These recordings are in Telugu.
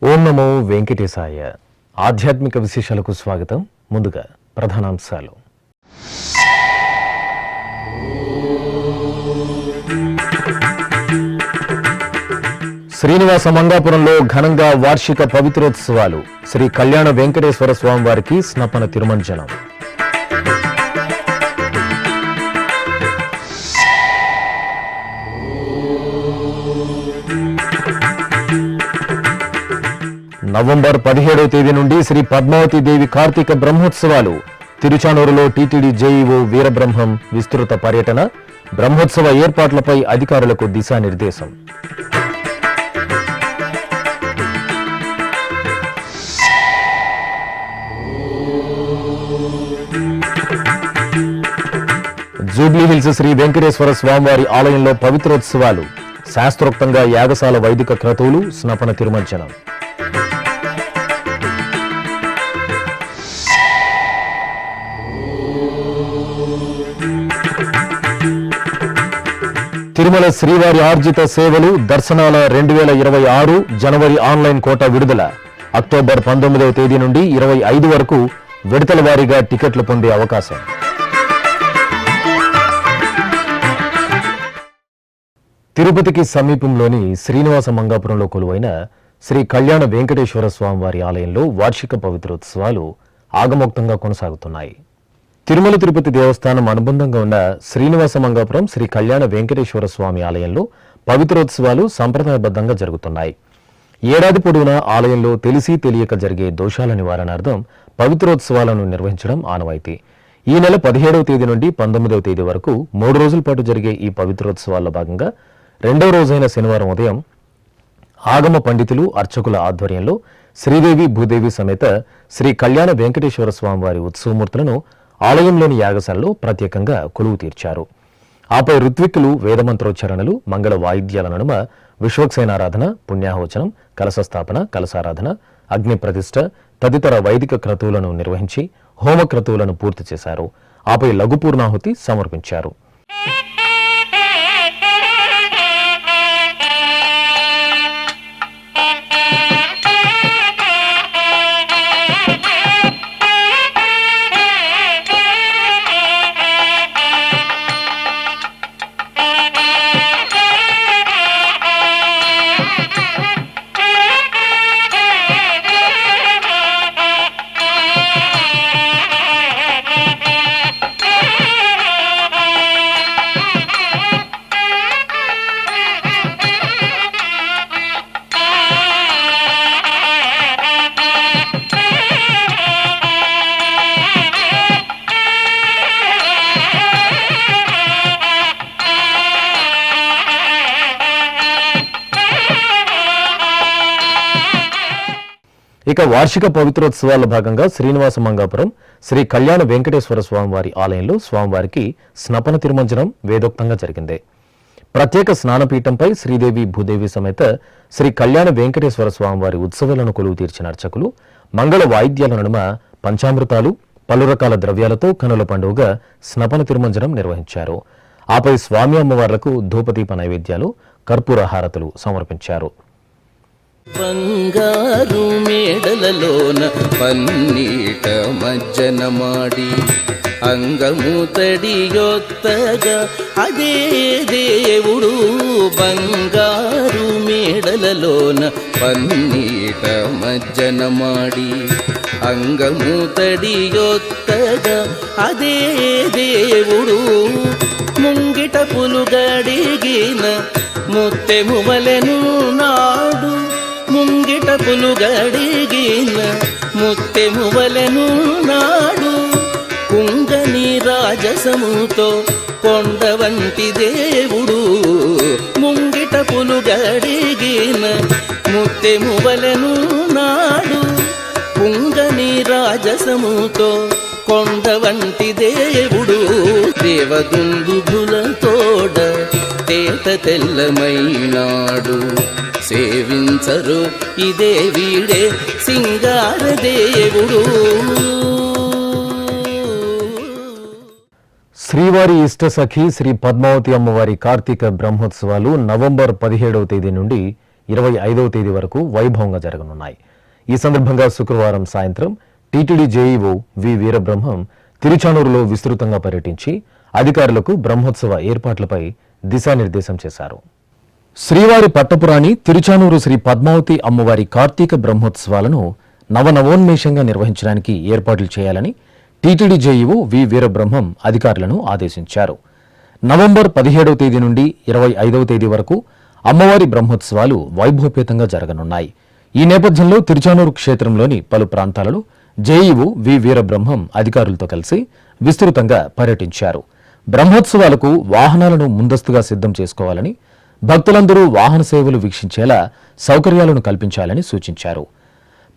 ఓం నమో వెంకటేశాయ. ఆధ్యాత్మిక విశేషాలకు స్వాగతం. ముందుగా ప్రధానాంశాలు. శ్రీనివాస మంగాపురంలో ఘనంగా వార్షిక పవిత్రోత్సవాలు. శ్రీ కళ్యాణ వెంకటేశ్వర స్వామివారికి స్నపన తిరుమంజనం. నవంబర్ 17వ తేదీ నుండి శ్రీ పద్మావతి దేవి కార్తీక బ్రహ్మోత్సవాలు. తిరుచానూరులో టీటీడీ జేఈఓ వీరబ్రహ్మం విస్తృత పర్యటన. బ్రహ్మోత్సవ ఏర్పాట్లపై అధికారులకు దిశానిర్దేశం. జూబ్లీహిల్స్ శ్రీ వెంకటేశ్వర స్వామివారి ఆలయంలో పవిత్రోత్సవాలు. శాస్త్రోక్తంగా యాగశాల వైదిక క్రతువులు, స్నపన తిరుమంజనం. తిరుమల శ్రీవారి ఆర్జిత సేవలు, దర్శనాల 2026 జనవరి ఆన్లైన్ కోటా విడుదల. అక్టోబర్ 19వ తేదీ నుండి 25 వరకు విడతల వారీగా టికెట్లు పొందే అవకాశం. తిరుపతికి సమీపంలోని శ్రీనివాస మంగాపురంలో కొలువైన శ్రీ కళ్యాణ వెంకటేశ్వర స్వామివారి ఆలయంలో వార్షిక పవిత్రోత్సవాలు ఆగమోక్తంగా కొనసాగుతున్నాయి. తిరుమల తిరుపతి దేవస్థానం అనుబంధంగా ఉన్న శ్రీనివాస మంగాపురం శ్రీ కళ్యాణ వెంకటేశ్వర స్వామి ఆలయంలో పవిత్రోత్సవాలు సంప్రదాయబద్ధంగా జరుగుతున్నాయి. ఏడాది పొడవునా ఆలయంలో తెలిసి తెలియక జరిగే దోషాల నివారణార్థం పవిత్రోత్సవాలను నిర్వహించడం ఆనవాయితీ. ఈ నెల 17వ తేదీ నుండి 19వ తేదీ వరకు 3 రోజుల పాటు జరిగే ఈ పవిత్రోత్సవాల్లో భాగంగా 2వ రోజైన శనివారం ఉదయం ఆగమ పండితులు, అర్చకుల ఆధ్వర్యంలో శ్రీదేవి భూదేవి సమేత శ్రీ కళ్యాణ వెంకటేశ్వర స్వామివారి ఉత్సవమూర్తులను ఆలయంలోని యాగశాలలో ప్రత్యేకంగా కొలువు తీర్చారు. ఆపై ఋత్విక్కులు వేదమంత్రోచ్చారణలు, మంగళ వాయిద్యాల నడుమ విశ్వక్సేనారాధన, పుణ్యాహోచనం, కలశస్థాపన, కలశారాధన, అగ్ని ప్రతిష్ఠ తదితర వైదిక క్రతువులను నిర్వహించి హోమ క్రతువులను పూర్తి చేశారు. ఆపై లఘుపూర్ణాహుతి సమర్పించారు. ఇక వార్షిక పవిత్రోత్సవాల్లో భాగంగా శ్రీనివాస మంగాపురం శ్రీ కళ్యాణ వెంకటేశ్వర స్వామివారి ఆలయంలో స్వామివారికి స్నపన తిరుమంజనం వేదోక్తంగా జరిగింది. ప్రత్యేక స్నానపీఠంపై శ్రీదేవి భూదేవి సమేత శ్రీ కళ్యాణ వెంకటేశ్వర స్వామివారి ఉత్సవాలను కొలువు తీర్చిన అర్చకులు మంగళ వాయిద్యాల నడుమ పంచామృతాలు, పలు రకాల ద్రవ్యాలతో కనుల పండుగగా స్నపన తిరుమంజనం నిర్వహించారు. ఆపై స్వామి అమ్మవార్లకు ధూపదీప నైవేద్యాలు, కర్పూర హారతులు సమర్పించారు. బంగారు మేడలలోన పన్నీట మజ్జన మాడి అంగము తడియొత్తగా అదే దేవుడు. బంగారు మేడలలోన పన్నీట మజ్జన మాడి అంగము తడియొత్తగా అదే దేవుడు. ముంగిట పులుగడిగిన ముత్తెము వలెను నాడు, ముంగిట పులుగడిగిన ముత్తెము వలెను నాడు. కుంగని రాజసముతో కొండ వంటి దేవుడు ముంగిట పులుగడిగిన ముత్తెమువలను నాడు కుంగని రాజసముతో కొండ వంటి దేవుడు దేవదుందుభులతోడ తేట తెల్లమైనాడు సేవించరు ఇదే వీడే సింగార దేవుడు. శ్రీవారి ఇష్టసఖి శ్రీ పద్మావతి అమ్మవారి కార్తీక బ్రహ్మోత్సవాలు నవంబర్ 17వ తేదీ నుండి 25వ తేదీ వరకు వైభవంగా జరగనున్నాయి. ఈ సందర్భంగా శుక్రవారం సాయంత్రం టీటీడీ జేఈఓ వి వీరబ్రహ్మం తిరుచానూరులో విస్తృతంగా పర్యటించి అధికారులకు బ్రహ్మోత్సవ ఏర్పాట్లపై దిశానిర్దేశం చేశారు. శ్రీవారి పట్టపురాణి తిరుచానూరు శ్రీ పద్మావతి అమ్మవారి కార్తీక బ్రహ్మోత్సవాలను నవనవోన్మేషంగా నిర్వహించడానికి ఏర్పాట్లు చేయాలని టీటీడీ జేఈఓ వి వీరబ్రహ్మం అధికారులను ఆదేశించారు. నవంబర్ 17వ తేదీ నుండి 25వ తేదీ వరకు అమ్మవారి బ్రహ్మోత్సవాలు వైభవపేతంగా జరగనున్నాయి. ఈ నేపథ్యంలో తిరుచానూరు క్షేత్రంలోని పలు ప్రాంతాలలో జేఈఓ వి వీరబ్రహ్మం అధికారులతో కలిసి విస్తృతంగా పర్యటించారు. బ్రహ్మోత్సవాలకు వాహనాలను ముందస్తుగా సిద్ధం చేసుకోవాలని, భక్తులందరూ వాహన సేవలు వీక్షించేలా సౌకర్యాలను కల్పించాలని సూచించారు.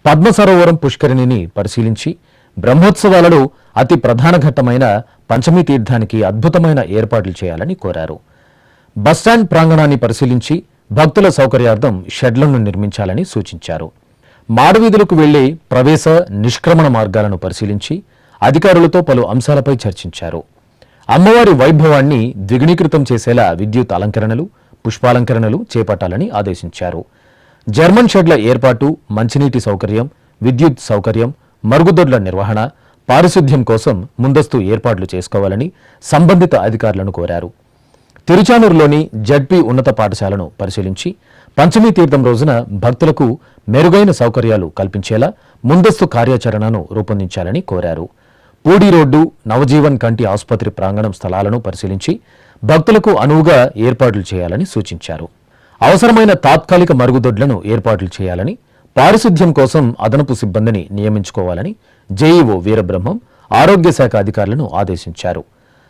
పద్మసరోవరం పుష్కరిణిని పరిశీలించి బ్రహ్మోత్సవాలలో అతి ప్రధాన ఘట్టమైన పంచమీ తీర్థానికి అద్భుతమైన ఏర్పాట్లు చేయాలని కోరారు. బస్టాండ్ ప్రాంగణాన్ని పరిశీలించి భక్తుల సౌకర్యార్థం షెడ్లను నిర్మించాలని సూచించారు. మాడవీధులకు వెళ్లే ప్రవేశ నిష్క్రమణ మార్గాలను పరిశీలించి అధికారులతో పలు అంశాలపై చర్చించారు. అమ్మవారి వైభవాన్ని ద్విగుణీకృతం చేసేలా విద్యుత్ అలంకరణలు, పుష్పాలంకరణలు చేపట్టాలని ఆదేశించారు. జర్మన్ షెడ్ల ఏర్పాటు, మంచినీటి సౌకర్యం, విద్యుత్ సౌకర్యం, మరుగుదొడ్ల నిర్వహణ, పారిశుద్ధ్యం కోసం ముందస్తు ఏర్పాట్లు చేసుకోవాలని సంబంధిత అధికారులను కోరారు. తిరుచానూరులోని జడ్పీ ఉన్నత పాఠశాలను పరిశీలించి పంచమీ తీర్థం రోజున భక్తులకు మెరుగైన సౌకర్యాలు కల్పించేలా ముందస్తు కార్యాచరణను రూపొందించాలని కోరారు. పూడి రోడ్డు, నవజీవన్ కంటి ఆసుపత్రి ప్రాంగణం స్థలాలను పరిశీలించి భక్తులకు అనువుగా ఏర్పాట్లు చేయాలని సూచించారు. అవసరమైన తాత్కాలిక మరుగుదొడ్లను ఏర్పాట్లు చేయాలని, పారిశుద్ధ్యం కోసం అదనపు సిబ్బందిని నియమించుకోవాలని జేఈఓ వీరబ్రహ్మం ఆరోగ్య శాఖ అధికారులను ఆదేశించారు.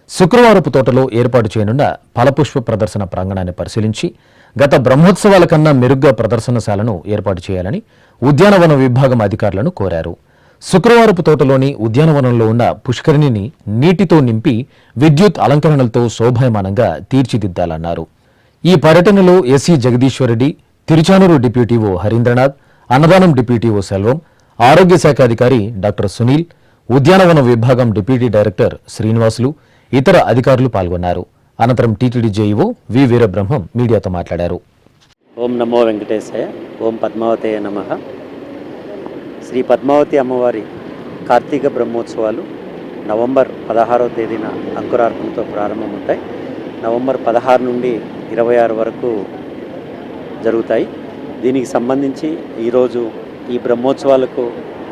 శుక్రవారపు తోటలో ఏర్పాటు చేయనున్న ఫలపుష్ప ప్రదర్శన ప్రాంగణాన్ని పరిశీలించి గత బ్రహ్మోత్సవాల కన్నా మెరుగ్గా ప్రదర్శనశాలను ఏర్పాటు చేయాలని ఉద్యానవన విభాగం అధికారులను కోరారు. శుక్రవారపు తోటలోని ఉద్యానవనంలో ఉన్న పుష్కరిణిని నీటితో నింపి విద్యుత్ అలంకరణలతో శోభాయమానంగా తీర్చిదిద్దాలన్నారు. ఈ పర్యటనలో ఎస్సీ జగదీశ్వరరెడ్డి, తిరుచానూరు డిప్యూటీఓ హరీంద్రనాథ్, అన్నదానం డిప్యూటీఓ సెల్వం, ఆరోగ్య శాఖ అధికారి డాక్టర్ సునీల్, ఉద్యానవన విభాగం డిప్యూటీ డైరెక్టర్ శ్రీనివాసులు, ఇతర అధికారులు పాల్గొన్నారు. అనంతరం టీటీడీ జేఈఓ వి వీరబ్రహ్మం మీడియాతో మాట్లాడారు. ఓం నమో వెంకటేశాయ. ఓం పద్మావతయ నమః. శ్రీ పద్మావతి అమ్మవారి కార్తీక బ్రహ్మోత్సవాలు నవంబర్ 16వ తేదీన అంకురార్పణతో ప్రారంభమవుతాయి. నవంబర్ 16 నుండి 26 వరకు జరుగుతాయి. దీనికి సంబంధించి ఈరోజు ఈ బ్రహ్మోత్సవాలకు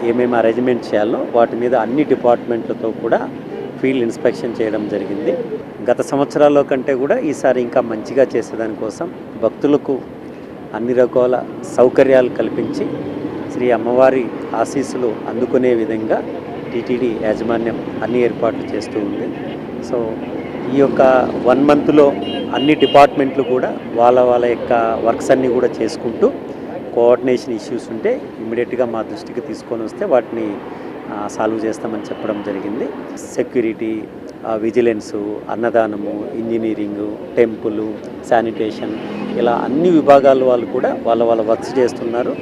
ఏమేమి అరేంజ్మెంట్ చేయాలో వాటి మీద అన్ని డిపార్ట్మెంట్లతో కూడా ఫీల్డ్ ఇన్స్పెక్షన్ చేయడం జరిగింది. గత సంవత్సరాల్లో కంటే కూడా ఈసారి ఇంకా మంచిగా చేసేదానికోసం భక్తులకు అన్ని రకాల సౌకర్యాలు కల్పించి శ్రీ అమ్మవారి ఆశీస్సులు అందుకునే విధంగా టీటీడీ యాజమాన్యం అన్ని ఏర్పాట్లు చేస్తూ ఉంది. సో ఈ యొక్క 1 మంత్లో అన్ని డిపార్ట్మెంట్లు కూడా వాళ్ళ యొక్క వర్క్స్ అన్నీ కూడా చేసుకుంటూ కోఆర్డినేషన్ ఇష్యూస్ ఉంటే ఇమ్మీడియట్గా మా దృష్టికి తీసుకొని వస్తే వాటిని సాల్వ్ చేస్తామని చెప్పడం జరిగింది. సెక్యూరిటీ, విజిలెన్సు, అన్నదానము, ఇంజనీరింగు, టెంపుల్, శానిటేషన్, ఇలా అన్ని విభాగాల వాళ్ళు కూడా వాళ్ళ వర్క్స్ చేస్తున్నారు.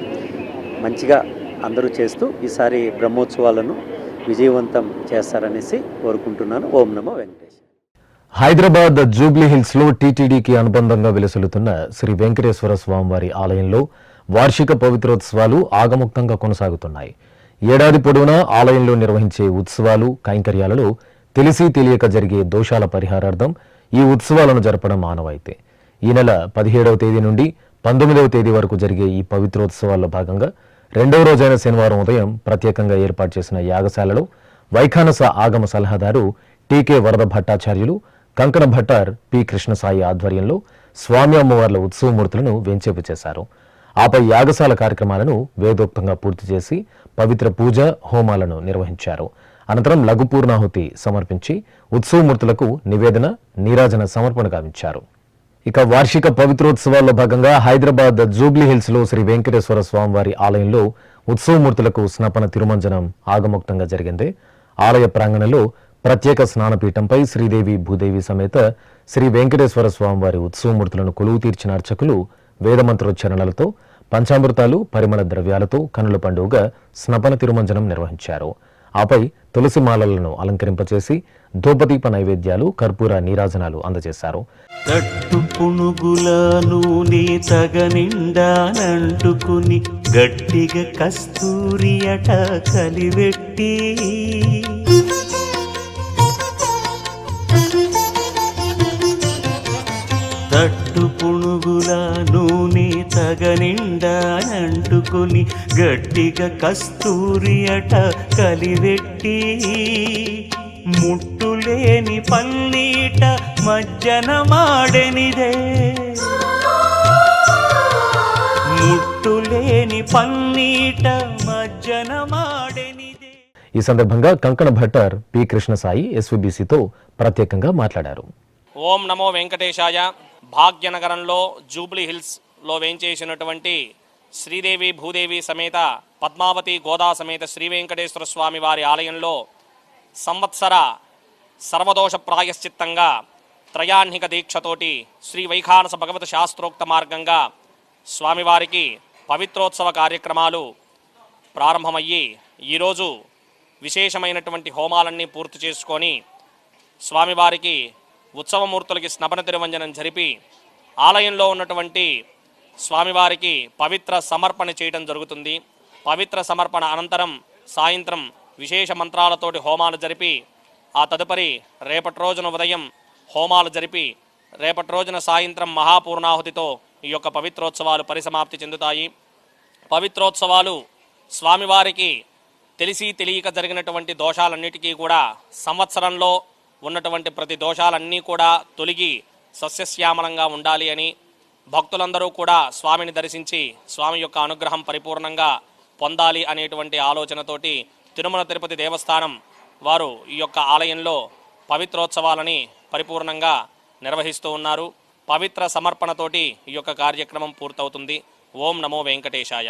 మంచిగా అందరూ చేస్తూ ఈసారి బ్రహ్మోత్సవాలను విజయవంతం చేస్తారనేసి కోరుకుంటున్నాను. ఓం నమో వెంకటేష్. హైదరాబాద్ జూబ్లీ హిల్స్ లో టీటీడీకి అనుబంధంగా విలసిల్లుతున్న శ్రీ వెంకటేశ్వర స్వామివారి ఆలయంలో వార్షిక పవిత్రోత్సవాలు ఆగముక్తంగా కొనసాగుతున్నాయి. ఏడాది పొడవునా ఆలయంలో నిర్వహించే ఉత్సవాలు, కైంకర్యాలలో తెలిసి తెలియక జరిగే దోషాల పరిహారార్థం ఈ ఉత్సవాలను జరపడం ఆనవాయితీ. ఈ నెల 17వ తేదీ నుండి 19వ తేదీ వరకు జరిగే ఈ పవిత్రోత్సవాల్లో భాగంగా 2వ రోజైన శనివారం ఉదయం ప్రత్యేకంగా ఏర్పాటు చేసిన యాగశాలలో వైఖానస ఆగమ సలహాదారు టీకే వరద భట్టాచార్యులు, కంకణ భట్టార్ పి కృష్ణసాయి ఆధ్వర్యంలో స్వామి అమ్మవార్ల ఉత్సవమూర్తులను వెంచేపు చేశారు. ఆపై యాగశాల కార్యక్రమాలను వేదోక్తంగా పూర్తి చేసి పవిత్ర పూజ, హోమాలను నిర్వహించారు. అనంతరం లఘు పూర్ణాహుతి సమర్పించి ఉత్సవమూర్తులకు నివేదన నీరాజన సమర్పణ గావించారు. ఇక వార్షిక పవిత్రోత్సవాల్లో భాగంగా హైదరాబాద్ జూబ్లీ హిల్స్ లో శ్రీ వెంకటేశ్వర స్వామివారి ఆలయంలో ఉత్సవమూర్తులకు స్నపన తిరుమంజనం ఆగమోక్తంగా జరిగింది. ఆలయ ప్రాంగణంలో ప్రత్యేక స్నానపీఠంపై శ్రీదేవి భూదేవి సమేత శ్రీ వెంకటేశ్వర స్వామివారి ఉత్సవమూర్తులను కొలువు తీర్చిన అర్చకులు వేదమంత్రోచ్చరణలతో పంచామృతాలు పరిమళ ద్రవ్యాలతో కనుల పండుగ స్నపన తిరుమంజనం నిర్వహించారు. ఆపై తులసిమాలలను అలంకరింపచేసి ధూపదీప నైవేద్యాలు కర్పూర నీరాజనాలు అందజేశారు. తట్టు పునుగుల నూనె తగనిండానంటుకుని గట్టిగా కస్తూరి అట కలివెట్టి తట్టు పునుగుల నూనె తగనిండానంటుకుని గట్టిగా కస్తూరి అట కలివెట్టి ముట్టులేని పన్నీట మజ్జన మాడెనిదే ముట్టులేని పన్నీట మజ్జన మాడెనిదే. ఈ సందర్భంగా కంకణ భట్టర్ పి కృష్ణసాయి ఎస్వీబీసీతో ప్రత్యేకంగా మాట్లాడారు. ఓం నమో వెంకటేశాయ. భాగ్యనగరంలో జూబ్లీ హిల్స్ లో వేంచేసినటువంటి శ్రీదేవి భూదేవి సమేత పద్మావతి గోదా సమేత శ్రీ వెంకటేశ్వర స్వామి వారి ఆలయంలో సంవత్సర సర్వదోష ప్రాయశ్చిత్తంగా త్రయాహ్నిక దీక్షతోటి శ్రీ వైఖానస భగవత శాస్త్రోక్త మార్గంగా స్వామివారికి పవిత్రోత్సవ కార్యక్రమాలు ప్రారంభమయ్యి ఈరోజు విశేషమైనటువంటి హోమాలన్నీ పూర్తి చేసుకొని స్వామివారికి ఉత్సవమూర్తులకి స్నపన తిరువంజనం జరిపి ఆలయంలో ఉన్నటువంటి స్వామివారికి పవిత్ర సమర్పణ చేయడం జరుగుతుంది. పవిత్ర సమర్పణ అనంతరం సాయంత్రం విశేష మంత్రాలతోటి హోమాలు జరిపి ఆ తదుపరి రేపటి రోజున ఉదయం హోమాలు జరిపి రేపటి రోజున సాయంత్రం మహాపూర్ణాహుతితో ఈ యొక్క పవిత్రోత్సవాలు పరిసమాప్తి చెందుతాయి. పవిత్రోత్సవాలు స్వామివారికి తెలిసి తెలియక జరిగినటువంటి దోషాలన్నిటికీ కూడా సంవత్సరంలో ఉన్నటువంటి ప్రతి దోషాలన్నీ కూడా తొలగి సస్యశ్యామలంగా ఉండాలి అని భక్తులందరూ కూడా స్వామిని దర్శించి స్వామి యొక్క అనుగ్రహం పరిపూర్ణంగా పొందాలి అనేటువంటి ఆలోచనతోటి తిరుమల తిరుపతి దేవస్థానం వారు ఈ యొక్క ఆలయంలో పవిత్రోత్సవాలని పరిపూర్ణంగా నిర్వహిస్తూ ఉన్నారు. పవిత్ర సమర్పణతోటి ఈ యొక్క కార్యక్రమం పూర్తవుతుంది. ఓం నమో వెంకటేశాయ.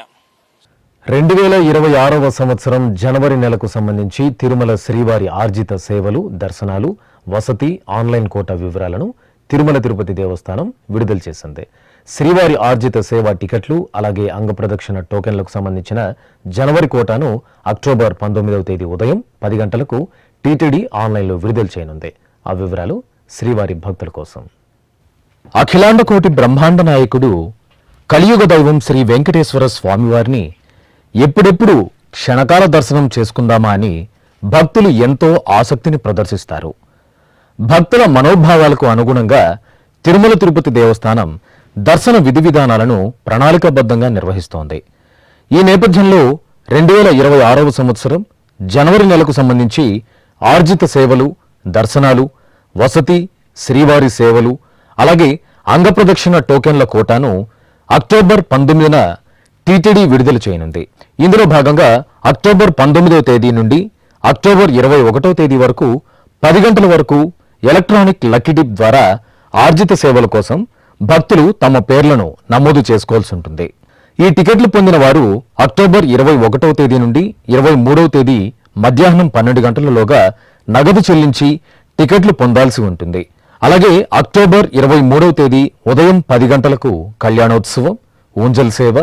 2026వ సంవత్సరం జనవరి నెలకు సంబంధించి తిరుమల శ్రీవారి ఆర్జిత సేవలు, దర్శనాలు, వసతి, ఆన్లైన్ కోటా వివరాలను తిరుమల తిరుపతి దేవస్థానం విడుదల చేసింది. శ్రీవారి ఆర్జిత సేవా టికెట్లు అలాగే అంగప్రదక్షిణ టోకెన్లకు సంబంధించిన జనవరి కోటాను అక్టోబర్ 19వ తేదీ ఉదయం 10 గంటలకు టీటీడీ ఆన్లైన్లో విడుదల చేయనుంది. ఆ వివరాలు శ్రీవారి భక్తుల కోసం. అఖిలాండ కోటి బ్రహ్మాండ నాయకుడు కలియుగ దైవం శ్రీ వెంకటేశ్వర స్వామివారిని ఎప్పుడెప్పుడు క్షణకాల దర్శనం చేసుకుందామా అని భక్తులు ఎంతో ఆసక్తిని ప్రదర్శిస్తారు. భక్తుల మనోభావాలకు అనుగుణంగా తిరుమల తిరుపతి దేవస్థానం దర్శన విధి విధానాలను ప్రణాళికాబద్ధంగా నిర్వహిస్తోంది. ఈ నేపథ్యంలో 2026వ సంవత్సరం జనవరి నెలకు సంబంధించి ఆర్జిత సేవలు, దర్శనాలు, వసతి, శ్రీవారి సేవలు అలాగే అంగప్రదక్షిణ టోకెన్ల కోటాను అక్టోబర్ 19న టీటీడీ విడుదల చేయనుంది. ఇందులో భాగంగా అక్టోబర్ 19వ తేదీ నుండి అక్టోబర్ 21వ తేదీ వరకు 10 గంటల వరకు ఎలక్ట్రానిక్ లక్కీ డిప్ ద్వారా ఆర్జిత సేవల కోసం భక్తులు తమ పేర్లను నమోదు చేసుకోవాల్సి ఉంటుంది. ఈ టికెట్లు పొందిన వారు అక్టోబర్ 21వ తేదీ నుండి 23వ తేదీ మధ్యాహ్నం 12 గంటలలోగా నగదు చెల్లించి టికెట్లు పొందాల్సి ఉంటుంది. అలాగే అక్టోబర్ 23వ తేదీ ఉదయం 10 గంటలకు కళ్యాణోత్సవం, ఊంజల్ సేవ,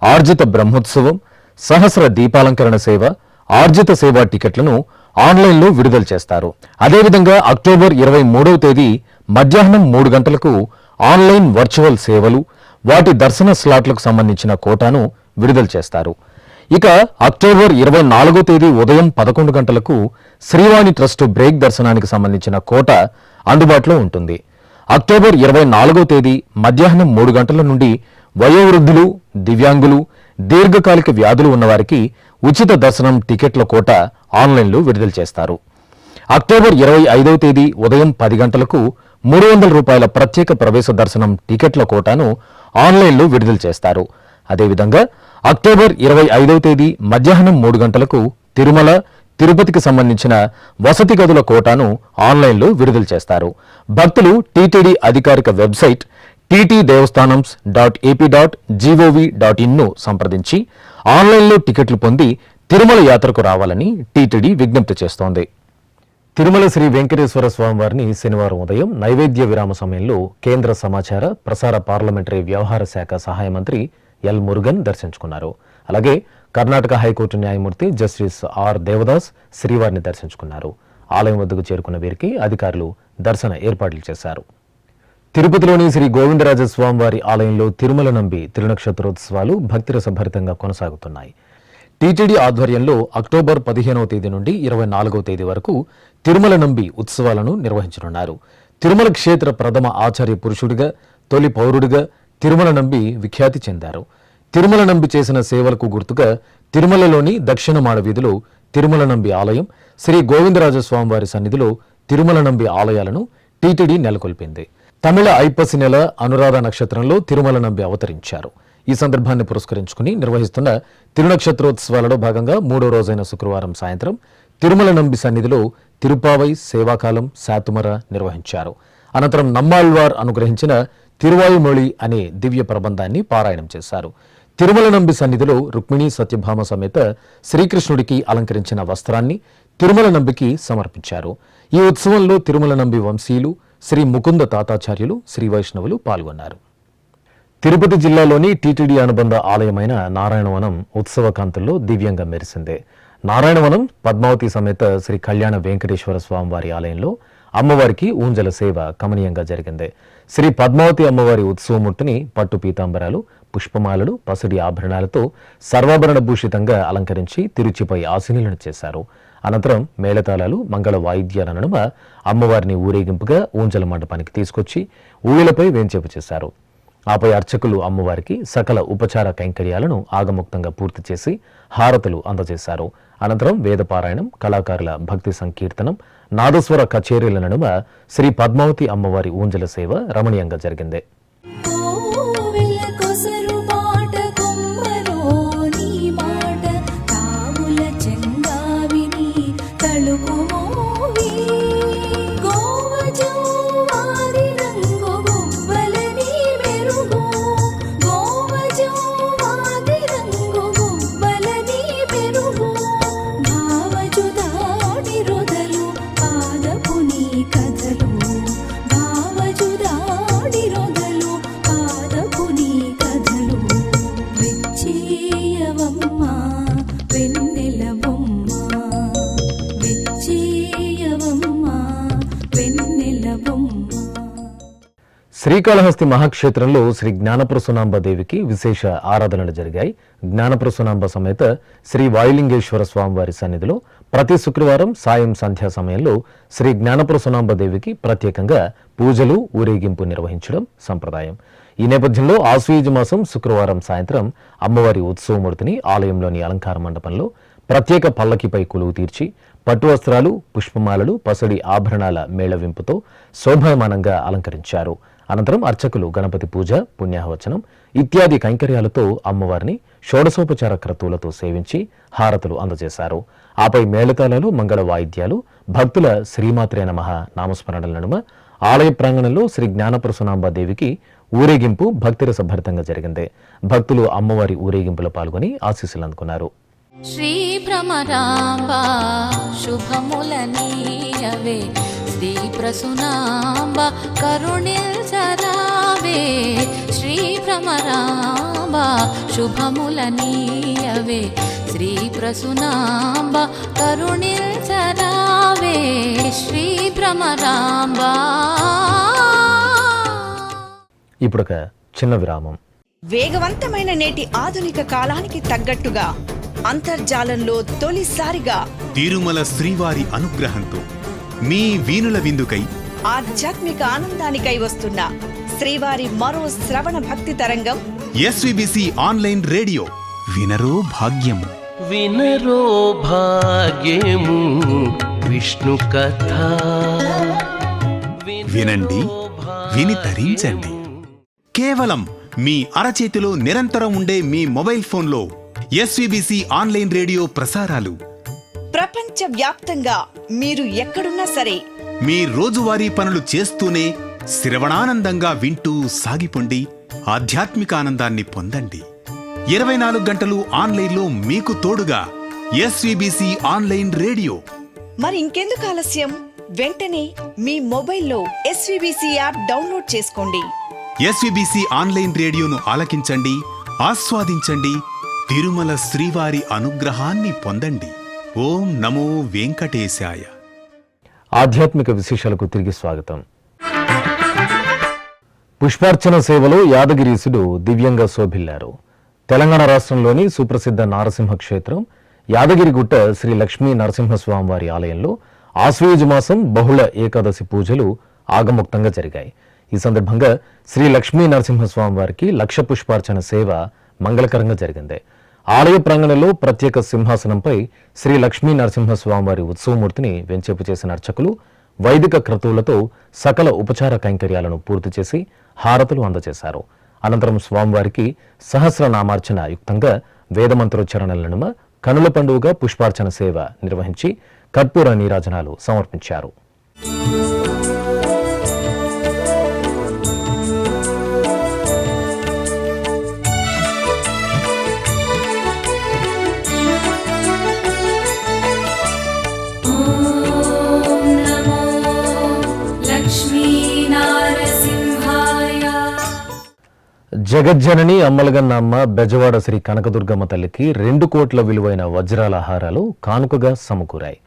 ఆర్జిత బ్రహ్మోత్సవం, సహస్ర దీపాలంకరణ సేవ, ఆర్జిత సేవా టికెట్లను ఆన్లైన్లో విడుదల చేస్తారు. అదేవిధంగా అక్టోబర్ 23వ తేదీ మధ్యాహ్నం 3 గంటలకు ఆన్లైన్ వర్చువల్ సేవలు, వాటి దర్శన స్లాట్లకు సంబంధించిన కోటాను విడుదల చేస్తారు. ఇక అక్టోబర్ 24వ తేదీ ఉదయం 11 గంటలకు శ్రీవాణి ట్రస్ట్ బ్రేక్ దర్శనానికి సంబంధించిన కోట అందుబాటులో ఉంటుంది. అక్టోబర్ 24వ తేదీ మధ్యాహ్నం 3 గంటల నుండి వయోవృద్ధులు, దివ్యాంగులు, దీర్ఘకాలిక వ్యాధులు ఉన్నవారికి ఉచిత దర్శనం టికెట్ల కోట ఆన్లైన్లో విడుదల చేస్తారు. అక్టోబర్ 25వ తేదీ ఉదయం 10 గంటలకు 300 రూపాయల ప్రత్యేక ప్రవేశ దర్శనం టికెట్ల కోటాను ఆన్లైన్లో విడుదల చేస్తారు. అదేవిధంగా అక్టోబర్ 25వ తేదీ మధ్యాహ్నం 3 గంటలకు తిరుమల, తిరుపతికి సంబంధించిన వసతి గదుల కోటాను ఆన్లైన్లో విడుదల చేస్తారు. భక్తులు టీటీడీ అధికారిక వెబ్సైట్ ttdevastanams.ap.gov.in ను సంప్రదించి ఆన్లైన్లో టికెట్లు పొంది తిరుమల యాత్రకు రావాలని టీటీడీ విజ్ఞప్తి చేస్తోంది. తిరుమల శ్రీ వెంకటేశ్వర స్వామివారిని శనివారం ఉదయం నైవేద్య విరామ సమయంలో కేంద్ర సమాచార ప్రసార పార్లమెంటరీ వ్యవహార శాఖ సహాయ మంత్రి ఎల్ మురుగన్ దర్శించుకున్నారు. అలాగే కర్ణాటక హైకోర్టు న్యాయమూర్తి జస్టిస్ ఆర్ దేవదాస్ శ్రీవారిని దర్శించుకున్నారు. ఆలయం వద్దకు చేరుకున్న వీరికి అధికారులు దర్శన ఏర్పాట్లు చేశారు. తిరుపతిలోని శ్రీ గోవిందరాజస్వామివారి ఆలయంలో తిరుమల నంబి తిరునక్షత్రోత్సవాలు భక్తిరసభరితంగా కొనసాగుతున్నాయి. టీటీడీ ఆధ్వర్యంలో అక్టోబర్ 15వ తేదీ నుండి 24వ తేదీ వరకు తిరుమల నంబి ఉత్సవాలను నిర్వహించనున్నారు. తిరుమల క్షేత్ర ప్రథమ ఆచార్య పురుషుడిగా, తొలి పౌరుడిగా తిరుమల నంబి విఖ్యాతి చెందారు. తిరుమల నంబి చేసిన సేవలకు గుర్తుగా తిరుమలలోని దక్షిణ మాడ వీధిలో తిరుమల నంబి ఆలయం, శ్రీ గోవిందరాజస్వామివారి సన్నిధిలో తిరుమల నంబి ఆలయాలను టీటీడీ నెలకొల్పింది. తమిళ ఐపసి నెల అనురాధ నక్షత్రంలో తిరుమల నంబి అవతరించారు. ఈ సందర్భాన్ని పురస్కరించుకుని నిర్వహిస్తున్న తిరునక్షత్రోత్సవాలలో భాగంగా 3వ రోజైన శుక్రవారం సాయంత్రం తిరుమల నంబి సన్నిధిలో తిరుపావై సేవాకాలం శాతుమర నిర్వహించారు. అనంతరం నమ్మాళ్వార్ అనుగ్రహించిన తిరువాయుమొళి అనే దివ్య ప్రబంధాన్ని పారాయణం చేశారు. తిరుమల నంబి సన్నిధిలో రుక్మిణీ సత్యభామ సమేత శ్రీకృష్ణుడికి అలంకరించిన వస్త్రాన్ని తిరుమల నంబికి సమర్పించారు. ఈ ఉత్సవంలో తిరుమల నంబి వంశీయులు, శ్రీ ముకుంద తాతాచార్యులు, శ్రీ వైష్ణవులు పాల్గొన్నారు. తిరుపతి జిల్లాలోని టీటీడీ అనుబంధ ఆలయమైన నారాయణవనం ఉత్సవ కాంతుల్లో దివ్యంగా మెరిసిందే. నారాయణవనం పద్మావతి సమేత శ్రీ కళ్యాణ వెంకటేశ్వర స్వామివారి ఆలయంలో అమ్మవారికి ఊంజల సేవ కమనీయంగా జరిగింది. శ్రీ పద్మావతి అమ్మవారి ఉత్సవమూర్తిని పట్టు పీతాంబరాలు, పుష్పమాలలు, పసిడి ఆభరణాలతో సర్వాభరణ భూషితంగా అలంకరించి తిరుచిపై ఆశీనులను చేశారు. అనంతరం మేళతాళాలు, మంగళ వాయిద్యాల నడుమ అమ్మవారిని ఊరేగింపుగా ఊంజల మండపానికి తీసుకొచ్చి ఊయలపై వేంచేపు చేశారు. ఆపై అర్చకులు అమ్మవారికి సకల ఉపచార కైంకర్యాలను ఆగముక్తంగా పూర్తి చేసి హారతులు అందజేశారు. అనంతరం వేదపారాయణం, కళాకారుల భక్తి సంకీర్తనం, నాదస్వర కచేరీల నడుమ శ్రీ పద్మావతి అమ్మవారి ఊంజల సేవ రమణీయంగా జరిగింది. శ్రీకాళహస్తి మహాక్షేత్రంలో శ్రీ జ్ఞానప్రసూనాంబ దేవికి విశేష ఆరాధనలు జరిగాయి. జ్ఞానప్రసూనాంబ సమేత శ్రీ వాయులింగేశ్వర స్వామివారి సన్నిధిలో ప్రతి శుక్రవారం సాయం సంధ్యా సమయంలో శ్రీ జ్ఞానప్రసూనాంబ దేవికి ప్రత్యేకంగా పూజలు, ఊరేగింపు నిర్వహించడం సంప్రదాయం. ఈ నేపథ్యంలో ఆశ్వయుజ మాసం శుక్రవారం సాయంత్రం అమ్మవారి ఉత్సవమూర్తిని ఆలయంలోని అలంకార మండపంలో ప్రత్యేక పల్లకిపై కొలువు తీర్చి పట్టు వస్త్రాలు, పుష్పమాలలు, పసడి ఆభరణాల మేళవింపుతో శోభాయమానంగా అలంకరించారు. అనంతరం అర్చకులు గణపతి పూజ, పుణ్యాహవచనం ఇత్యాది కైంకర్యాలతో అమ్మవారిని షోడశోపచార క్రతువులతో సేవించి హారతులు అందజేశారు. ఆపై మేళతాళాలు, మంగళ వాయిద్యాలు, భక్తుల శ్రీమాత్రే నమః నామస్మరణల నడుమ ఆలయ ప్రాంగణంలో శ్రీ జ్ఞానప్రసూనాంబ దేవికి ఊరేగింపు భక్తిరసభరితంగా జరిగింది. భక్తులు అమ్మవారి ఊరేగింపులో పాల్గొని ఆశీస్సులు అందుకున్నారు. శ్రీ భ్రమరాంబ శుభములనీయవే, శ్రీ ప్రసూనాంబ కరుణిల్చరావే, శ్రీ భ్రమరాంబ శుభములనీయవే, శ్రీ ప్రసూనాంబ కరుణిల్చరావే, శ్రీ భ్రమరాంబ. ఇప్పుడొక చిన్న విరామం. వేగవంతమైన నేటి ఆధునిక కాలానికి తగ్గట్టుగా అంతర్జాలంలో తొలిసారిగా తిరుమల శ్రీవారి అనుగ్రహంతో మీ వీణుల విందుకై ఆధ్యాత్మిక ఆనందానికై వస్తున్న శ్రీవారి మరో శ్రవణ భక్తి తరంగం ఎస్విబిసి ఆన్లైన్ రేడియో. వినరో భాగ్యము, వినరో భాగ్యము విష్ణు కథ. వినండి, విని తరించండి. కేవలం మీ అరచేతిలో నిరంతరం ఉండే మీ మొబైల్ ఫోన్లో ఎస్విబిసి ఆన్లైన్ రేడియో ప్రసారాలు ప్రపంచవ్యాప్తంగా మీరు ఎక్కడున్నా సరే మీ రోజువారీ పనులు చేస్తూనే శ్రవణానందంగా వింటూ సాగిపోండి, ఆధ్యాత్మిక ఆనందాన్ని పొందండి. 24 గంటలు ఆన్లైన్లో మీకు తోడుగా ఎస్వీబీసీ ఆన్లైన్ రేడియో. మరి ఇంకెందుకు ఆలస్యం? వెంటనే మీ మొబైల్లో ఎస్వీబీసీ యాప్ డౌన్లోడ్ చేసుకోండి. ఎస్వీబీసీ ఆన్లైన్ రేడియోను ఆలకించండి, ఆస్వాదించండి, తిరుమల శ్రీవారి అనుగ్రహాన్ని పొందండి. ఓం నమో వెంకటేశాయ. ఆధ్యాత్మిక విశేషాలకు తిరిగి స్వాగతం. పుష్పార్చన సేవలో యాదగిరీసుడు దివ్యంగా శోభిల్లారు. తెలంగాణ రాష్ట్రంలోని సుప్రసిద్ధ నారసింహ క్షేత్రం యాదగిరిగుట్ట శ్రీ లక్ష్మీ నరసింహస్వామివారి ఆలయంలో ఆశ్వయుజ మాసం బహుళ ఏకాదశి పూజలు ఆగమోక్తంగా జరిగాయి. ఈ సందర్భంగా శ్రీ లక్ష్మీ నరసింహస్వామివారికి లక్ష పుష్పార్చన సేవ మంగళకరంగా జరిగింది. ఆలయ ప్రాంగణంలో ప్రత్యేక సింహాసనంపై శ్రీ లక్ష్మీ నరసింహస్వామివారి ఉత్సవమూర్తిని వెంచేపు చేసిన అర్చకులు వైదిక క్రతువులతో సకల ఉపచార కైంకర్యాలను పూర్తి చేసి హారతులు అందజేశారు. అనంతరం స్వామివారికి సహస్రనామార్చన యుక్తంగా వేదమంత్రోచ్చరణల నడుమ కనుల పండుగగా పుష్పార్చన సేవ నిర్వహించి కర్పూర నీరాజనాలు సమర్పించారు. జగజ్జనని అమ్మలగన్న అమ్మ బెజవాడ శ్రీ కనకదుర్గమ్మ తల్లికి 2 కోట్ల విలువైన వజ్రాల హారాలు కానుకగా సమకూరాయి.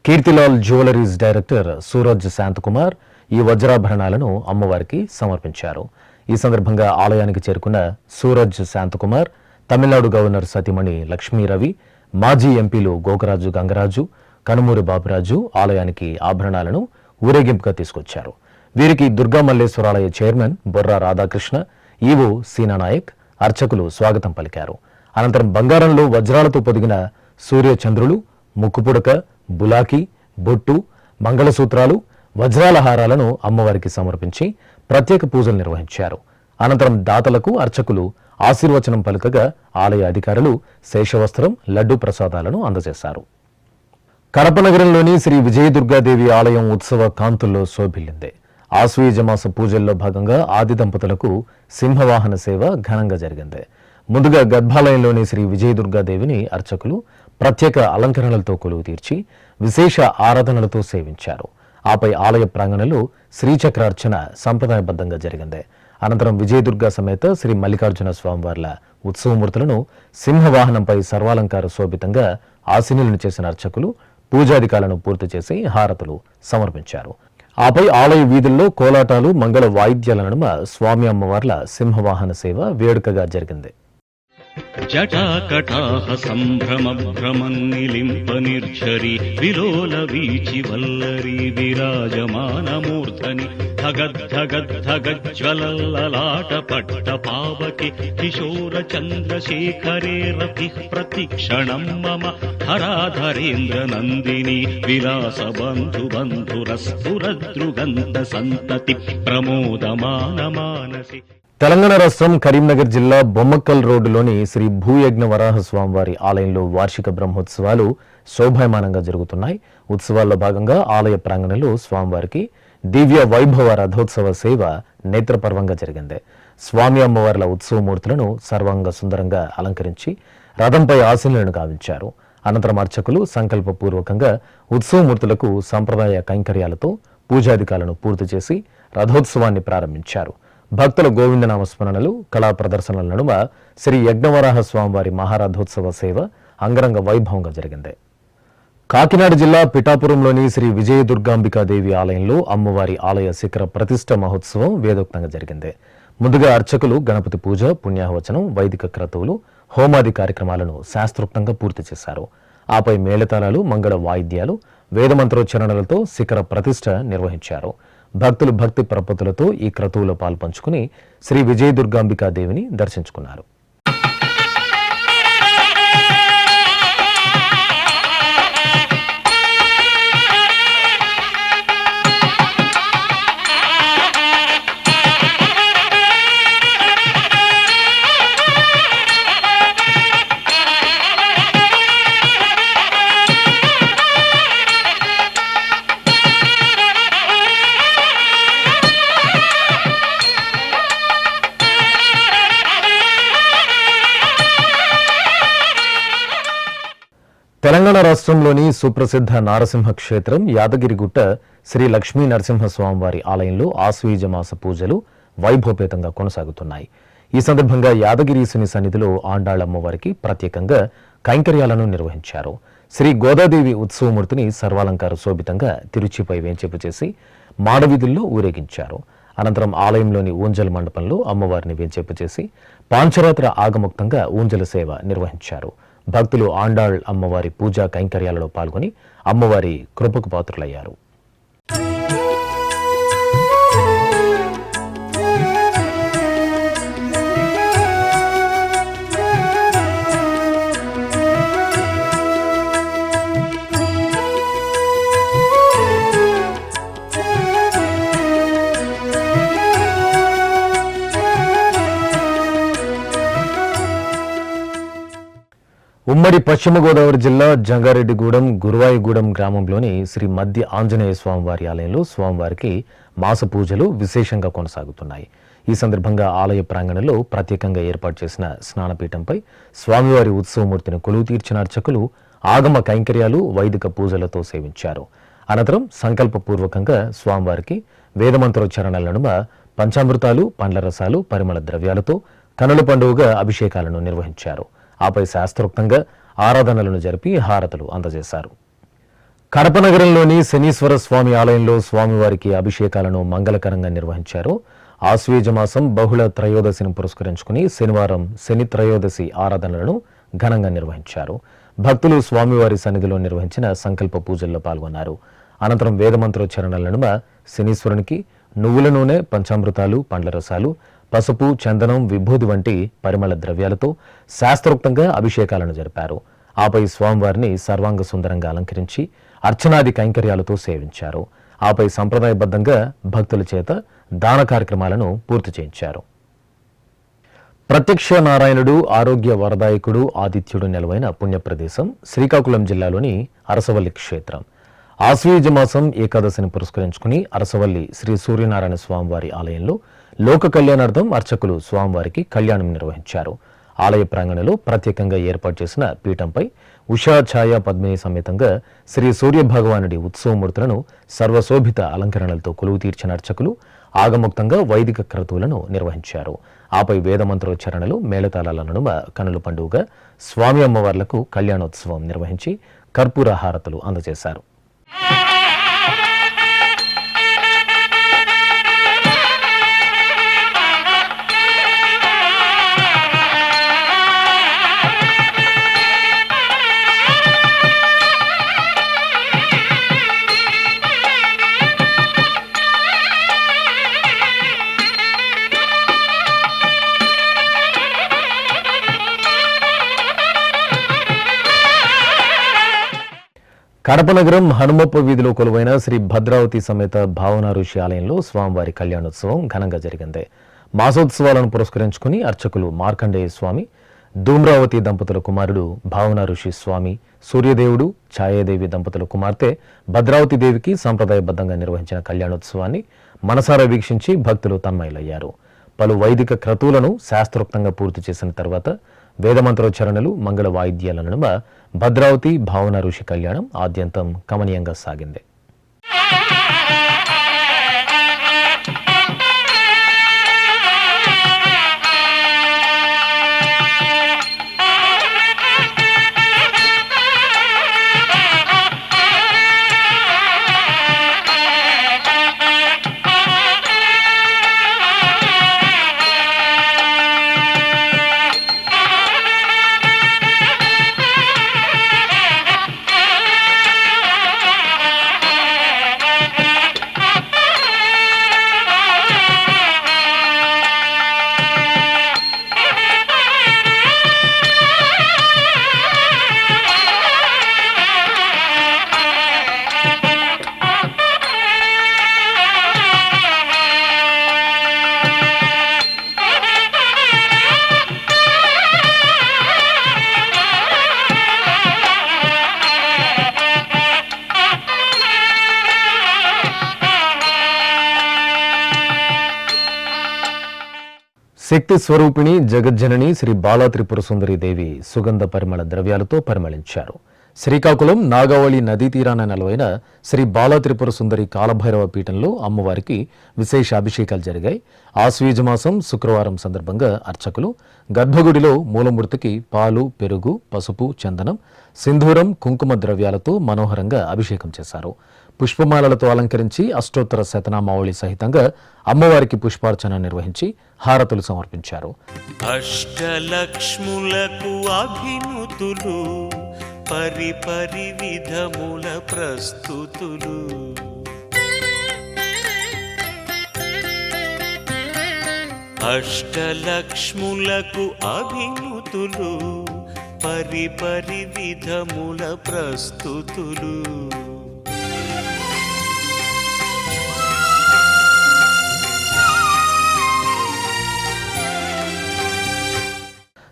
కీర్తిలాల్ జ్యువెలరీస్ డైరెక్టర్ సూరజ్ శాంతకుమార్ ఈ వజ్రాభరణాలను అమ్మవారికి సమర్పించారు. ఈ సందర్భంగా ఆలయానికి చేరుకున్న సూరజ్ శాంతకుమార్, తమిళనాడు గవర్నర్ సతీమణి లక్ష్మీ రవి, మాజీ ఎంపీలు గోకరాజు గంగరాజు, కనుమూరి బాబురాజు ఆలయానికి ఆభరణాలను ఊరేగింపుగా తీసుకొచ్చారు. వీరికి దుర్గా మల్లేశ్వరాలయ చైర్మన్ బొర్రా రాధాకృష్ణ, ఈవో సీనానాయక్, అర్చకులు స్వాగతం పలికారు. అనంతరం బంగారంలో వజ్రాలతో పొదిగిన సూర్యచంద్రులు, ముక్కుపుడక, బులాకి, బొట్టు, మంగళసూత్రాలు, వజ్రాల హారాలను అమ్మవారికి సమర్పించి ప్రత్యేక పూజలు నిర్వహించారు. అనంతరం దాతలకు అర్చకులు ఆశీర్వచనం పలుకగా ఆలయ అధికారులు శేషవస్త్రం, లడ్డూ ప్రసాదాలను అందజేశారు. కడప నగరంలోని శ్రీ విజయదుర్గాదేవి ఆలయం ఉత్సవ కాంతుల్లో శోభిల్లింది. ఆశ్వయుజమాస పూజల్లో భాగంగా ఆది దంపతులకు సింహవాహన సేవ ఘనంగా జరిగింది. ముందుగా గర్భాలయంలోని శ్రీ విజయదుర్గాదేవిని అర్చకులు ప్రత్యేక అలంకరణలతో కొలువు తీర్చి విశేష ఆరాధనలతో సేవించారు. ఆపై ఆలయ ప్రాంగణంలో శ్రీచక్రార్చన సంప్రదాయబద్ధంగా జరిగింది. అనంతరం విజయదుర్గా సమేత శ్రీ మల్లికార్జున స్వామివార్ల ఉత్సవమూర్తులను సింహవాహనంపై సర్వాలంకార శోభితంగా ఆసీనులను చేసిన అర్చకులు పూజాధికాలను పూర్తి చేసి హారతులు సమర్పించారు. ఆపై ఆలయ వీధుల్లో కోలాటాలు, మంగళ వాయిద్యాల నడుమ స్వామి అమ్మవార్ల సింహవాహన సేవ వేడుకగా జరిగింది. జటాకటాహ సంభ్రమ భ్రమన్నిలింప నిర్ఝరి విలోల వీచి వల్లరి విరాజమానమూర్ధని ధగద్ధగద్ధగజ్వలల్లలాట పట్ట పావకి కిశోర చంద్రశేఖరే రతి ప్రతిక్షణం మమ హరాధరేంద్ర నందిని విలాస బంధు బంధురస్ఫురద్రుగంధ సంతతి ప్రమోదమాన మానసి. తెలంగాణ రాష్ట్రం కరీంనగర్ జిల్లా బొమ్మక్కల్ రోడ్డులోని శ్రీ భూయజ్ఞ వరాహ స్వామివారి ఆలయంలో వార్షిక బ్రహ్మోత్సవాలు శోభాయమానంగా జరుగుతున్నాయి. ఉత్సవాల్లో భాగంగా ఆలయ ప్రాంగణంలో స్వామివారికి దివ్య వైభవ రథోత్సవ సేవ నేత్రపర్వంగా జరిగింది. స్వామి అమ్మవార్ల ఉత్సవమూర్తులను సర్వాంగ సుందరంగా అలంకరించి రథంపై ఆశీనులను గావించారు. అనంతరం అర్చకులు సంకల్పపూర్వకంగా ఉత్సవమూర్తులకు సంప్రదాయ కైంకర్యాలతో పూజాధికాలను పూర్తి చేసి రథోత్సవాన్ని ప్రారంభించారు. భక్తుల గోవిందనామ స్మరణలు, కళా ప్రదర్శనల నడుమ శ్రీ యజ్ఞవరాహ స్వామివారి మహారథోత్సవ సేవ అంగరంగ వైభవంగా జరిగింది. కాకినాడ జిల్లా పిఠాపురంలోని శ్రీ విజయదుర్గాంబికాదేవి ఆలయంలో అమ్మవారి ఆలయ శిఖర ప్రతిష్ఠ మహోత్సవం వేదోక్తంగా జరిగింది. ముందుగా అర్చకులు గణపతి పూజ, పుణ్యాహవచనం, వైదిక క్రతువులు, హోమాది కార్యక్రమాలను శాస్త్రోక్తంగా పూర్తి చేశారు. ఆపై మేళతాళాలు, మంగళ వాయిద్యాలు, వేదమంత్రోచ్చరణలతో శిఖర ప్రతిష్ఠ నిర్వహించారు. భక్తులు భక్తి ప్రపత్తులతో ఈ క్రతువులో పాల్పంచుకుని శ్రీ విజయదుర్గాంబికాదేవిని దర్శించుకున్నారు. తెలంగాణ రాష్ట్రంలోని సుప్రసిద్ధ నారసింహ క్షేత్రం యాదగిరిగుట్ట శ్రీ లక్ష్మీ నరసింహస్వామివారి ఆలయంలో ఆశ్వీజ మాస పూజలు వైభవపేతంగా కొనసాగుతున్నాయి. ఈ సందర్భంగా యాదగిరీసుని సన్నిధిలో ఆండాళమ్మవారికి ప్రత్యేకంగా కైంకర్యాలను నిర్వహించారు. శ్రీ గోదాదేవి ఉత్సవమూర్తిని సర్వాలంకార శోభితంగా తిరుచిపై వేంచేపు చేసి మాడవీధుల్లో ఊరేగించారు. అనంతరం ఆలయంలోని ఊంజల మండపంలో అమ్మవారిని వేంచేపు చేసి పాంచరాత్ర ఆగముక్తంగా ఊంజల సేవ నిర్వహించారు. భక్తులు ఆండాళ్ అమ్మవారి పూజా కైంకర్యాలలో పాల్గొని అమ్మవారి కృపకు పాత్రులయ్యారు. ఉమ్మడి పశ్చిమ గోదావరి జిల్లా జంగారెడ్డిగూడెం గురువాయిగూడెం గ్రామంలోని శ్రీ మధ్య ఆంజనేయ స్వామివారి ఆలయంలో స్వామివారికి మాస పూజలు విశేషంగా కొనసాగుతున్నాయి. ఈ సందర్భంగా ఆలయ ప్రాంగణంలో ప్రత్యేకంగా ఏర్పాటు చేసిన స్నానపీఠంపై స్వామివారి ఉత్సవమూర్తిని కొలువు తీర్చిన అర్చకులు ఆగమ కైంకర్యాలు వైదిక పూజలతో సేవించారు. అనంతరం సంకల్పపూర్వకంగా స్వామివారికి వేదమంత్రోచ్చారణల నడుమ పంచామృతాలు, పండ్ల రసాలు, పరిమళ ద్రవ్యాలతో కనుల పండుగగా అభిషేకాలను నిర్వహించారు. ఆపై శాస్త్రోక్తంగా ఆరాధనలను జరిపి హారతులు అందజేశారు. కడప నగరంలోని శనీశ్వర స్వామి ఆలయంలో స్వామివారికి అభిషేకాలను మంగళకరంగా నిర్వహించారు. ఆశ్వీజ మాసం బహుళ త్రయోదశిని పురస్కరించుకుని శనివారం శని త్రయోదశి ఆరాధనలను ఘనంగా నిర్వహించారు. భక్తులు స్వామివారి సన్నిధిలో నిర్వహించిన సంకల్ప పూజల్లో పాల్గొన్నారు. అనంతరం వేదమంత్రోచ్చారణల నడుమ శనీశ్వరునికి నువ్వుల నూనె, పంచామృతాలు, పండ్ల రసాలు, పసుపు, చందనం, విభూది వంటి పరిమళ ద్రవ్యాలతో శాస్త్రోక్తంగా అభిషేకాలను జరిపారు. ఆపై స్వామివారిని సర్వాంగ సుందరంగా అలంకరించి అర్చనాది కైంకర్యాలతో సేవించారు. ఆపై సంప్రదాయబద్ధంగా భక్తుల చేత దాన కార్యక్రమాలను పూర్తి చేయించారు. ప్రత్యక్ష నారాయణుడు, ఆరోగ్య వరదాయకుడు, ఆదిత్యుడు నెలవైన పుణ్యప్రదేశం శ్రీకాకుళం జిల్లాలోని అరసవల్లి క్షేత్రం. ఆశ్వీజ మాసం ఏకాదశిని పురస్కరించుకుని అరసవల్లి శ్రీ సూర్యనారాయణ స్వామివారి ఆలయంలో లోక కళ్యాణార్థం అర్చకులు స్వామివారికి కళ్యాణం నిర్వహించారు. ఆలయ ప్రాంగణంలో ప్రత్యేకంగా ఏర్పాటు చేసిన పీఠంపై ఉషా ఛాయ పద్మిని సమేతంగా శ్రీ సూర్య భగవానుడి ఉత్సవమూర్తులను సర్వశోభిత అలంకరణలతో కొలువు తీర్చిన అర్చకులు ఆగముక్తంగా వైదిక క్రతువులను నిర్వహించారు. ఆపై వేదమంత్రోచ్చారణలు, మేళతాళాల నడుమ కనుల పండుగగా స్వామి అమ్మవార్లకు కళ్యాణోత్సవం నిర్వహించి కర్పూర హారతులు అందజేశారు. కడప నగరం హనుమప్ప వీధిలో కొలువైన శ్రీ భద్రావతి సమేత భావన ఋషి ఆలయంలో స్వామివారి కళ్యాణోత్సవం ఘనంగా జరిగింది. మాసోత్సవాలను పురస్కరించుకుని అర్చకులు మార్కండేయ స్వామి, ధూమ్రావతి దంపతుల కుమారుడు భావన ఋషి స్వామి, సూర్యదేవుడు, ఛాయాదేవి దంపతుల కుమార్తె భద్రావతి దేవికి సంప్రదాయబద్ధంగా నిర్వహించిన కళ్యాణోత్సవాన్ని మనసారా వీక్షించి భక్తులు తన్మయులయ్యారు. పలు వైదిక క్రతువులను శాస్త్రోక్తంగా పూర్తి చేసిన తర్వాత వేదమంత్రోచ్చారణలు, మంగళ వాయిద్యాల నడుమ భద్రావతి భావన ఋషి కళ్యాణం ఆద్యంతం కమనీయంగా సాగింది. శక్తి స్వరూపిణి జగజ్జనని శ్రీ బాలా త్రిపుర సుందరి దేవి సుగంధ పరిమళ ద్రవ్యాలతో పరిమళించారు. శ్రీకాకుళం నాగావళి నదీ తీరాన నెలవైన శ్రీ బాల త్రిపుర సుందరి కాలభైరవ పీఠంలో అమ్మవారికి విశేష అభిషేకాలు జరిగాయి. ఆశ్వీజ మాసం శుక్రవారం సందర్భంగా అర్చకులు గర్భగుడిలో మూలమూర్తికి పాలు, పెరుగు, పసుపు, చందనం, సింధూరం, కుంకుమ ద్రవ్యాలతో మనోహరంగా అభిషేకం చేశారు. పుష్పమాలలతో అలంకరించి అష్టోత్తర శతనామావళి సహితంగా అమ్మవారికి పుష్పార్చన నిర్వహించి హారతులు సమర్పించారు. అష్టలక్ష్ములకు అభినుతులు పరిపరి విధముల ప్రస్తుతులు అష్టలక్ష్ములకు అభినుతులు పరిపరి విధముల ప్రస్తుతులు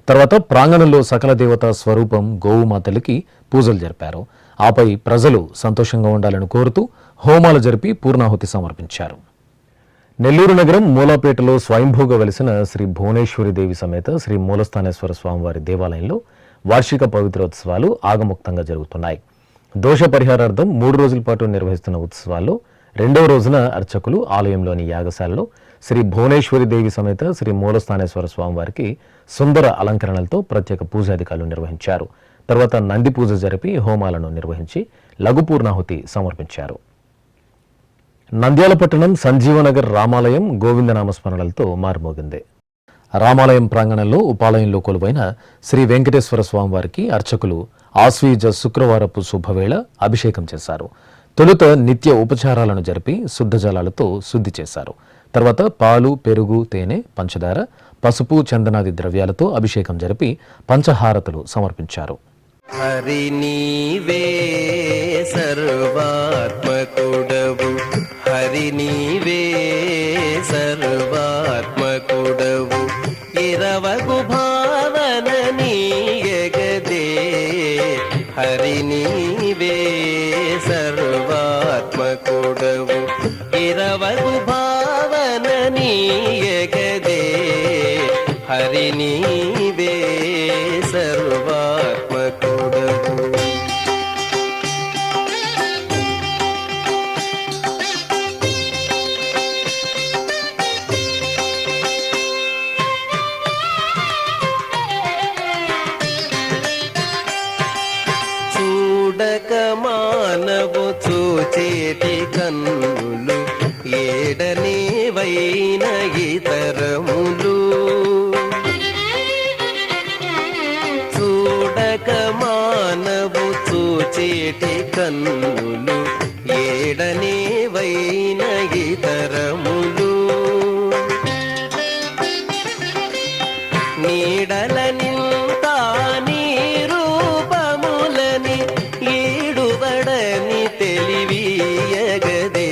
తర్వాత ప్రాంగణంలో సకల దేవతా స్వరూపం గోవుమాతలకి పూజలు జరిపారు. ఆపై ప్రజలు సంతోషంగా ఉండాలని కోరుతూ హోమాలు జరిపి పూర్ణాహుతి సమర్పించారు. నెల్లూరు నగరం మూలాపేటలో స్వయంభూగా వెలిసిన శ్రీ భువనేశ్వరి దేవి సమేత శ్రీ మూలస్థానేశ్వర స్వామివారి దేవాలయంలో వార్షిక పవిత్రోత్సవాలు ఆగముక్తంగా జరుగుతున్నాయి. దోష పరిహారార్థం 3 రోజుల పాటు నిర్వహిస్తున్న ఉత్సవాల్లో 2వ రోజున అర్చకులు ఆలయంలోని యాగశాలలో శ్రీ భువనేశ్వరి దేవి సమేత శ్రీ మూలస్థానేశ్వర స్వామివారికి సుందర అలంకరణలతో ప్రత్యేక పూజాధికారులు నిర్వహించారు. తర్వాత నంది పూజ జరిపి హోమాలను నిర్వహించి లఘు పూర్ణాహుతి సమర్పించారు. నంద్యాల పట్టణం సంజీవనగర్ రామాలయం గోవిందనామస్మరణలతో మారుమోగింది. రామాలయం ప్రాంగణంలో ఉపాలయంలో కొలువైన శ్రీ వెంకటేశ్వర స్వామివారికి అర్చకులు ఆశ్వీజ శుక్రవారపు శుభవేళ అభిషేకం చేశారు. తొలుత నిత్య ఉపచారాలను జరిపి శుద్ధ జలాలతో శుద్ధి చేశారు. తర్వాత పాలు, పెరుగు, తేనె, పంచదార, పసుపు, చందనాది ద్రవ్యాలతో అభిషేకం జరిపి పంచహారతులు సమర్పించారు. హరి నీవే సర్వాత్మకుడవు, హరి నీవే సర్వాత్మకుడవు, ఇరవగు భావన నీయగదే, హరి నీవే సర్వాత్మకుడవు, ఇరవగు భావన నీయగదే, హరి నీవే సర్వాత్మకుడవు. చూడక మానవు చూచేటి కన్నులు, ఏడనే వైన ఇతరములు, చూడక మానవు చూచేటి కన్నులు, ఏడనే వైన ఇతరములు, నీడల నింతా నీ రూపములని ఈడుబడని తెలివియగదే.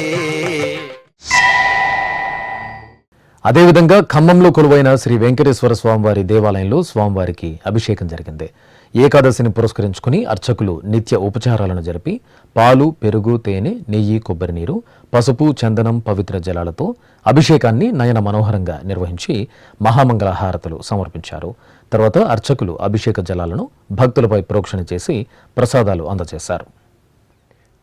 అదేవిధంగా ఖమ్మంలో కొలువైన శ్రీ వెంకటేశ్వర స్వామివారి దేవాలయంలో స్వామివారికి అభిషేకం జరిగింది. ఏకాదశిని పురస్కరించుకుని అర్చకులు నిత్య ఉపచారాలను జరిపి పాలు, పెరుగు, తేనె, నెయ్యి, కొబ్బరి నీరు, పసుపు, చందనం, పవిత్ర జలాలతో అభిషేకాన్ని నయన మనోహరంగా నిర్వహించి మహామంగళ హారతులు సమర్పించారు. తర్వాత అర్చకులు అభిషేక జలాలను భక్తులపై ప్రోక్షణ చేసి ప్రసాదాలు అందజేశారు.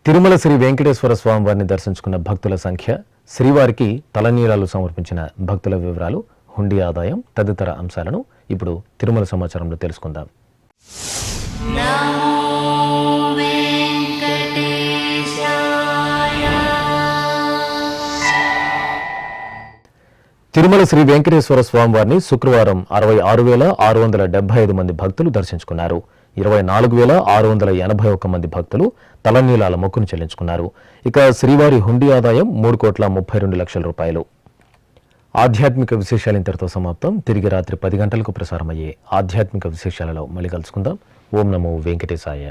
తిరుమల శ్రీ వెంకటేశ్వర స్వామివారిని దర్శించుకున్న భక్తుల సంఖ్య, శ్రీవారికి తలనీలాలు సమర్పించిన భక్తుల వివరాలు, హుండీ ఆదాయం తదితర అంశాలను ఇప్పుడు తిరుమల సమాచారంలో తెలుసుకుందాం. తిరుమల శ్రీ వెంకటేశ్వర స్వామివారిని శుక్రవారం 66,675 మంది భక్తులు దర్శించుకున్నారు. 24,681 మంది భక్తులు తలనీలాల మొక్కును చెల్లించుకున్నారు. ఇక శ్రీవారి హుండీ ఆదాయం 3,32,00,000 రూపాయలు. ఆధ్యాత్మిక విశేషాలు ఇంతటితో సమాప్తం. తిరిగి రాత్రి 10 గంటలకు ప్రసారమయ్యే ఆధ్యాత్మిక విశేషాలలో మళ్ళీ కలుసుకుందాం. ఓం నమో వెంకటేశాయ.